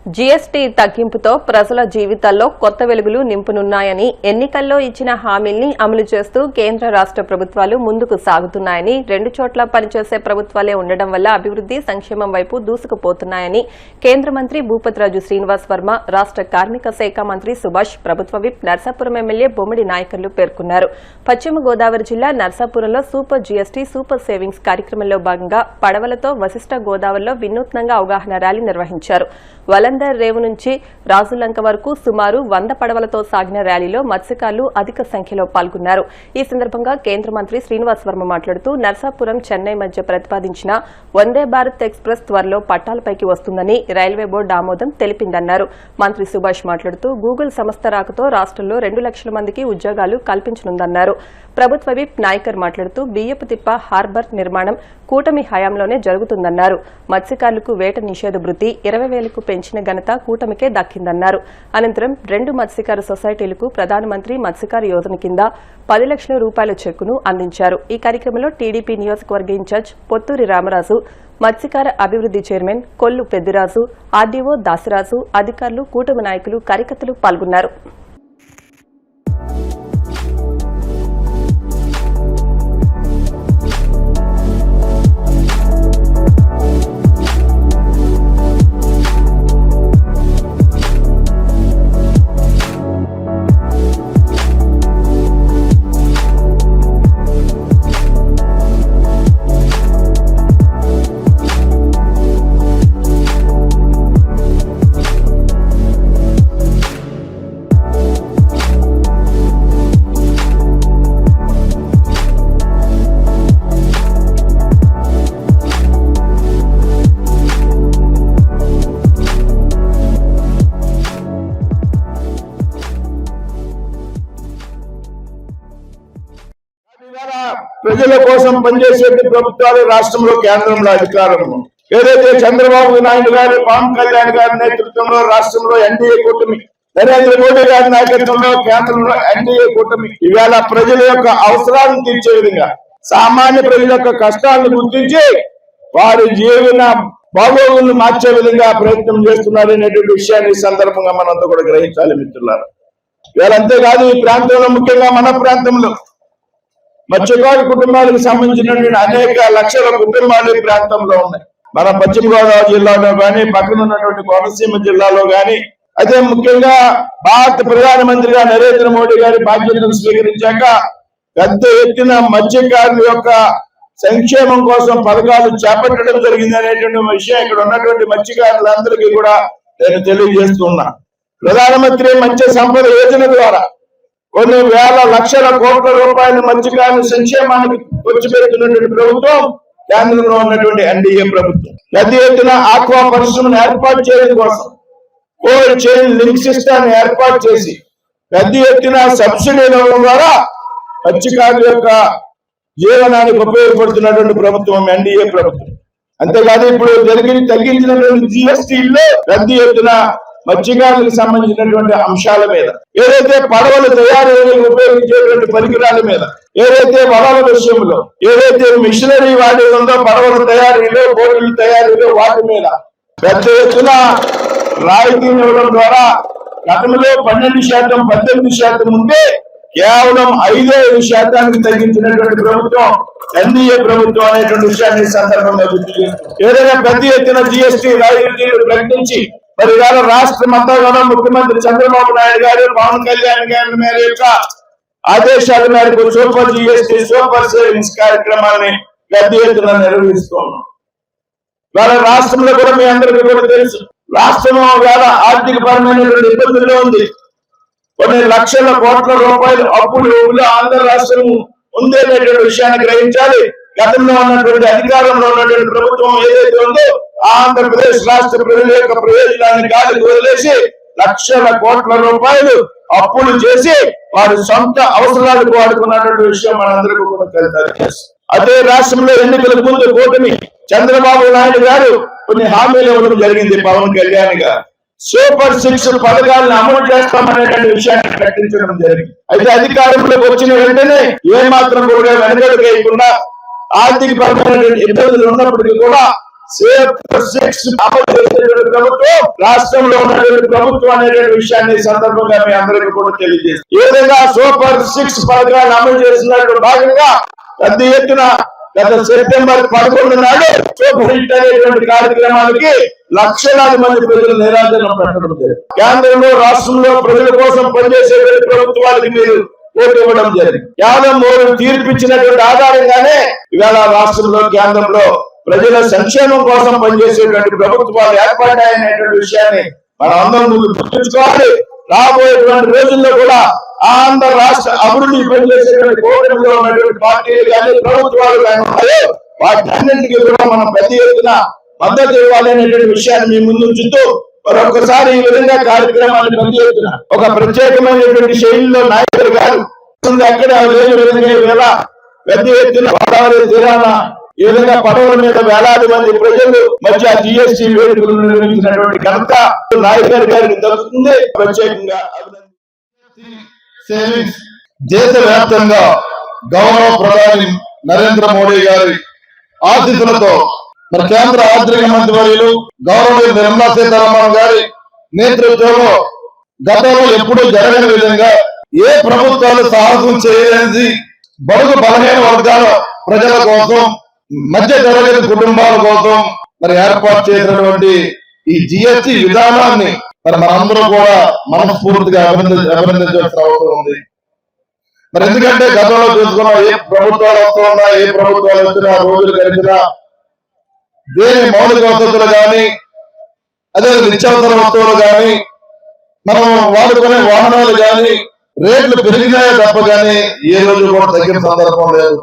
GST తగ్గింపుతో ప్రజల జీవితాల్లో కొత్త వెలుగులు నింపనున్నాయని, ఎన్నికల్లో ఇచ్చిన హామీల్ని అమలు చేస్తూ కేంద్ర రాష్ట్ర ప్రభుత్వాలు ముందుకు సాగుతున్నాయని, రెండు చోట్ల పనిచేసే ప్రభుత్వాలే ఉండడం వల్ల అభివృద్ధి సంక్షేమం వైపు దూసుకుపోతున్నాయని కేంద్ర మంత్రి భూపతిరాజు శ్రీనివాస్ వర్మ, రాష్ట్ర కార్మిక శాఖ మంత్రి సుభాష్, ప్రభుత్వ విప్ నర్సాపురం ఎమ్మెల్యే బొమ్మిడి నాయకర్లు పేర్కొన్నారు. పశ్చిమ గోదావరి జిల్లా నర్సాపురంలో సూపర్ జీఎస్టీ సూపర్ సేవింగ్స్ కార్యక్రమంలో భాగంగా పడవలతో వశిష్ట గోదావరిలో వినూత్నంగా అవగాహన ర్యాలీ నిర్వహించారు. వలందర్ రేవు నుంచి రాజులంక వరకు సుమారు 100 పడవలతో సాగిన ర్యాలీలో మత్స్యకారులు అధిక సంఖ్యలో పాల్గొన్నారు. ఈ సందర్భంగా కేంద్ర మంత్రి శ్రీనివాస్ వర్మ మాట్లాడుతూ నర్సాపురం చెన్నై మధ్య ప్రతిపాదించిన వందే భారత్ ఎక్స్ప్రెస్ త్వరలో పట్టాలపైకి వస్తుందని రైల్వే బోర్డు ఆమోదం తెలిపిందన్నారు. మంత్రి సుభాష్ మాట్లాడుతూ గూగుల్ సంస్థ రాకతో రాష్ట్రంలో 2 లక్షల మందికి ఉద్యోగాలు కల్పించనుందన్నారు. ప్రభుత్వ విప్ నాయకర్ మాట్లాడుతూ బియ్యపు తిప్ప హార్బర్ నిర్మాణం కూటమి హయాంలోనే జరుగుతుందన్నారు. మత్స్యకారులకు వేట నిషేధ భృతి 20,000కు పెంచిన ఘనత కూటమికే దక్కిందన్నారు. అనంతరం 2 మత్స్యకార సొసైటీలకు ప్రధానమంత్రి మత్స్యకార యోజన కింద 10 లక్షల రూపాయల చెక్కును అందించారు. ఈ కార్యక్రమంలో టీడీపీ నియోజకవర్గ ఇన్ఛార్జ్ పొత్తూరి రామరాజు, మత్స్యకార అభివృద్ధి చైర్మన్ కొల్లు పెద్దిరాజు, ఆర్డీఓ దాసరాజు, అధికారులు, కూటమి నాయకులు, కార్యకర్తలు పాల్గొన్నారు. ప్రజల కోసం పనిచేసే ప్రభుత్వాలు రాష్ట్రంలో కేంద్రంలో అధికారంలో ఏదైతే చంద్రబాబు నాయుడు గారు, పవన్ కళ్యాణ్ గారి నేతృత్వంలో రాష్ట్రంలో ఎన్డీఏ కూటమి, నరేంద్ర మోడీ గారి నాయకత్వంలో కేంద్రంలో ఎన్డీఏ కూటమి ఇవాళ ప్రజల యొక్క అవసరాలను తీర్చే విధంగా, సామాన్య ప్రజల యొక్క కష్టాలను గుర్తించి వారి జీవన బాగోగులను మార్చే విధంగా ప్రయత్నం చేస్తున్నారు అనేటువంటి విషయాన్ని ఈ సందర్భంగా మనంతా కూడా గ్రహించాలి మిత్రులారా. ఇవాళ అంతేకాదు, ఈ ప్రాంతంలో ముఖ్యంగా మన ప్రాంతంలో మత్స్యకారు కుటుంబాలకు సంబంధించినటువంటి అనేక లక్షల కుటుంబాలు ఈ ప్రాంతంలో ఉన్నాయి. మన పశ్చిమ గోదావరి జిల్లాలో కానీ, పక్కన ఉన్నటువంటి కోనసీమ జిల్లాలో కానీ, అయితే ముఖ్యంగా భారత ప్రధానమంత్రిగా నరేంద్ర మోడీ గారి బాధ్యతలు స్వీకరించాక పెద్ద ఎత్తున మత్స్యకారుల యొక్క సంక్షేమం కోసం పథకాలు చేపట్టడం జరిగింది అనేటువంటి విషయం ఇక్కడ ఉన్నటువంటి మత్స్యకారులందరికీ కూడా నేను తెలియజేస్తున్నా. ప్రధానమంత్రి మత్స్య సంపద యోజన ద్వారా కొన్ని వేల లక్షల కోట్ల రూపాయల మత్స్యకారుల సంక్షేమానికి ఖర్చు పెడుతున్నటువంటి ప్రభుత్వం కేంద్రంలో ఉన్నటువంటి ఎన్డీఏ ప్రభుత్వం. పెద్ద ఎత్తున ఆక్వా పరిశ్రమను ఏర్పాటు చేయడం కోసం కోల్డ్ చైన్ లింక్ సిస్టమ్ ఏర్పాటు చేసి పెద్ద ఎత్తున సబ్సిడీల ద్వారా మత్స్యకారుల యొక్క జీవనానికి ఉపయోగపడుతున్నటువంటి ప్రభుత్వం ఎన్డీఏ ప్రభుత్వం. అంతేకాదు, ఇప్పుడు తగ్గించినటువంటి జీఎస్టీలో పెద్ద ఎత్తున మత్స్యకారులకు సంబంధించినటువంటి అంశాల మీద, ఏదైతే పడవల తయారీకి ఉపయోగించేటువంటి పరికరాల మీద, ఏదైతే వలల విషయంలో, ఏదైతే మిషనరీ వాడి ఉందో పడవల తయారీలో, బోటుల తయారీలో, వాటి మీద పెద్ద ఎత్తున రాయితీలు ఇవ్వడం ద్వారా గతంలో 12%, 18% ఉంటే కేవలం 5% తగ్గించినటువంటి ప్రభుత్వం ఎన్డీఏ ప్రభుత్వం అనేటువంటి విషయాన్ని సందర్భంగా గుర్తు చేస్తుంది. ఏదైనా పెద్ద ఎత్తున జీఎస్టీ రాయితీలు ప్రకటించి మరి ఇవాళ రాష్ట్రం అంతా కూడా ముఖ్యమంత్రి చంద్రబాబు నాయుడు గారు, పవన్ కళ్యాణ్ గారి మేర యొక్క ఆదేశాల మేరకు సూపర్ జీఎస్టీ సూపర్ సేవింగ్స్ కార్యక్రమాన్ని పెద్ద ఎత్తున నిర్వహిస్తున్నాం. ఇవాళ రాష్ట్రంలో కూడా మీ అందరికీ కూడా తెలుసు, రాష్ట్రం ఇవాళ ఆర్థిక పరమైనటువంటి ఇబ్బందుల్లో ఉంది. కొన్ని లక్షల కోట్ల రూపాయలు అప్పులు ఆంధ్ర రాష్ట్రం ఉందనేటువంటి విషయాన్ని గ్రహించాలి. గతంలో ఉన్నటువంటి అధికారంలో ఉన్నటువంటి ప్రభుత్వం ఏదైతే ఉందో ఆంధ్రప్రదేశ్ రాష్ట్ర ప్రజల యొక్క ప్రయోజనాన్ని గాలికి వదిలేసి లక్షల కోట్ల రూపాయలు అప్పులు చేసి వారి సొంత అవసరాలకు వాడుకున్నటువంటి విషయం మనందరికీ కూడా తెలుసు. అదే రాష్ట్రంలో ఎన్నికల ముందు కూటమి చంద్రబాబు నాయుడు గారు కొన్ని హామీలు ఇవ్వడం జరిగింది. పవన్ కళ్యాణ్ గారు సూపర్ 6 పథకాలను అమలు చేస్తామనేటువంటి విషయాన్ని ప్రకటించడం జరిగింది. అయితే అధికారంలోకి వచ్చిన వెంటనే ఏమాత్రం కూడా వెనకడుగు వేయకుండా ఆర్థిక పరమైన ఇబ్బందులు ఉన్నప్పటికీ కూడా సూపర్ 6 అమలు చేసేటువంటి ప్రభుత్వం రాష్ట్రంలో ఉన్నటువంటి ప్రభుత్వం అనేటువంటి విషయాన్ని ఈ సందర్భంగా మీ అందరికీ కూడా తెలియజేస్తుంది. ఏ విధంగా సూపర్ 6 పథకాలను అమలు చేసినటువంటి భాగంగా పెద్ద ఎత్తున గత సెప్టెంబర్ 11 నాడు సూపర్ హిట్ అనేటువంటి కార్యక్రమానికి లక్షలాది మంది ప్రజలు నిరాదరణ పెట్టడం జరిగింది. కేంద్రంలో రాష్ట్రంలో ప్రజల కోసం పనిచేసేటువంటి ప్రభుత్వాలకి మీరు ఓటు ఇవ్వడం జరిగింది. కేవలం మూడు తీర్పిచ్చినటువంటి ఆధారంగానే ఇవాళ రాష్ట్రంలో కేంద్రంలో ప్రజల సంక్షేమం కోసం పనిచేసేటువంటి ప్రభుత్వాలు ఏర్పడ్డాయనేటువంటి విషయాన్ని మనం అందరం ముందు గుర్తుంచుకోవాలి. రాబోయేటువంటి రోజుల్లో కూడా ఆంధ్ర రాష్ట్ర అభివృద్ధి పనిచేసేటువంటి కూటమిలో ఉన్నటువంటి పార్టీలు కానీ ప్రభుత్వాలు కానీ ఉన్నాయో వాటన్నింటికీ కూడా మనం పెద్ద ఎత్తున మద్దతు ఇవ్వాలనేటువంటి విషయాన్ని మీ ముందు ఉంచుతూ మరొకసారి ఈ విధంగా కార్యక్రమాన్ని పెద్ద ఎత్తున ఒక ప్రత్యేకమైనటువంటి శైలిలో నాయకులు గారు అక్కడ లేని విధంగా వేళ పెద్ద ఎత్తున గోదావరి తీరాన ఈ విధంగా పడవల మీద వేలాది మంది ప్రజలు మధ్య జిఎస్టీ వేడుకలు నిర్వహించినటువంటి ఘనత నాయకులు గారికి దక్కుతుంది. ప్రత్యేకంగా సేవింగ్స్ దేశవ్యాప్తంగా గౌరవ ప్రధాని నరేంద్ర మోడీ గారి ఆశీస్సులతో మరి కేంద్ర ఆర్థిక మంత్రి వర్యులు గౌరవ నిర్మలా సీతారామన్ గారి నేతృత్వంలో గతంలో ఎప్పుడూ జరగని విధంగా ఏ ప్రభుత్వాలు సాహసం చేయలేనిది బడుగు బలహీన వర్గాల ప్రజల కోసం మధ్య తరగతి కుటుంబాల కోసం మరి ఏర్పాటు చేసినటువంటి ఈ జిఎస్టి విధానాన్ని మరి మనందరూ కూడా మనస్ఫూర్తిగా అభినందించాల్సిన అవసరం ఉంది. మరి ఎందుకంటే గతంలో చూసుకున్నా ఏ ప్రభుత్వాలు వస్తున్నా ఏ ప్రభుత్వాలు వచ్చినా రోజులు గడిచినా దేని మౌలిక వసతులు కానీ అదే నిత్యావసర వస్తువులు కానీ మనం వాడుకునే వాహనాలు కానీ రేట్లు పెరిగినాయో తప్ప కానీ ఏ రోజు కూడా తగ్గిన సందర్భం లేదు.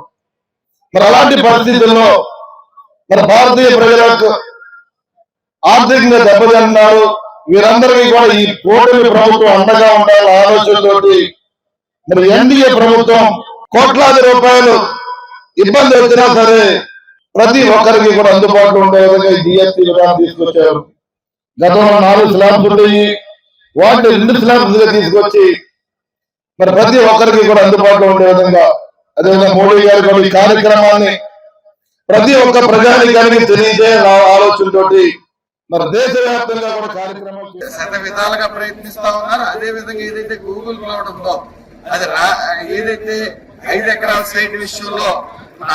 మరి అలాంటి పరిస్థితుల్లో మరి భారతీయ ప్రజలకు ఆర్థికంగా దెబ్బతిన్నారు. వీరందరికీ కూడా ఈ కూటమి ప్రభుత్వం అండగా ఉండాలన్న ఆలోచనతోటి మరి ఎన్డీఏ ప్రభుత్వం కోట్లాది రూపాయలు ఇబ్బంది వచ్చినా సరే ప్రతి ఒక్కరికి కూడా అందుబాటులో ఉండే విధంగా ఈ జిఎస్టీ విధానం తీసుకొచ్చారు. గతంలో 4 స్లాబ్స్ ఉండేవి, వాటిని 2 స్లాబ్స్ గా తీసుకొచ్చి మరి ప్రతి ఒక్కరికి కూడా అందుబాటులో ఉండే విధంగా అదేవిధంగా మోడీ గారు కూడా ఈ కార్యక్రమాన్ని ప్రతి ఒక్క ప్రజానికానికి తెలియజేయాల ఆలోచనతోటి మరి దేశవ్యాప్తంగా కూడా కార్యక్రమం శత విధాలుగా ప్రయత్నిస్తా ఉన్నారు. అదే విధంగా ఏదైతే గూగుల్ క్లౌడ్ ఉందో అది ఏదైతే 5 ఎకరాల సైట్ విషయంలో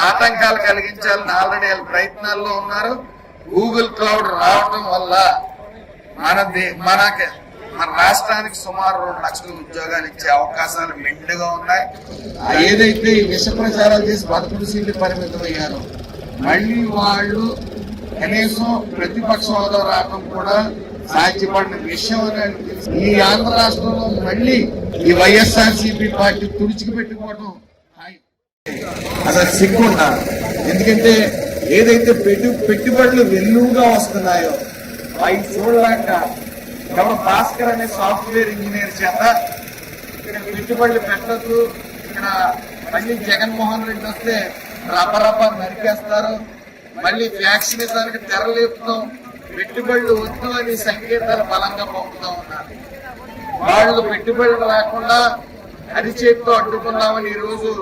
ఆటంకాలు కలిగించాలని ఆల్రెడీ వాళ్ళు ప్రయత్నాల్లో ఉన్నారు. గూగుల్ క్లౌడ్ రావడం వల్ల మన రాష్ట్రానికి సుమారు 2 లక్షల ఉద్యోగాలు ఇచ్చే అవకాశాలు మెండుగా ఉన్నాయి. ఏదైతే ఈ విష ప్రచారాలు చేసి 11 సీట్లు పరిమితం అయ్యారో మళ్ళీ వాళ్ళు కనీసం ప్రతిపక్ష హోదా రావడం కూడా సాధ్యపడిన విషయం అని ఈ ఆంధ్ర రాష్ట్రంలో మళ్ళీ ఈ వైఎస్ఆర్సీపీ పార్టీ తుడిచికి పెట్టుకోవడం అసలు సిగ్గుండా. ఎందుకంటే ఏదైతే పెట్టుబడులు వెల్లువగా వస్తున్నాయో అవి చూడలేక ఎవరు భాస్కర్ అనే సాఫ్ట్వేర్ ఇంజనీర్ చేత ఇక్కడ పెట్టుబడులు పెట్టద్దు, ఇక్కడ మళ్ళీ జగన్మోహన్ రెడ్డి వస్తే రపరప నరికేస్తారు, మళ్ళీ వ్యాక్సినేషన్కి తెరలేపుతాం, పెట్టుబడులు వద్దు అని సంకేతాలు బలంగా పంపుతా ఉన్నారు. వాళ్ళు పెట్టుబడులు రాకుండా అరిచేతితో అడ్డుకున్నామని ఈ రోజు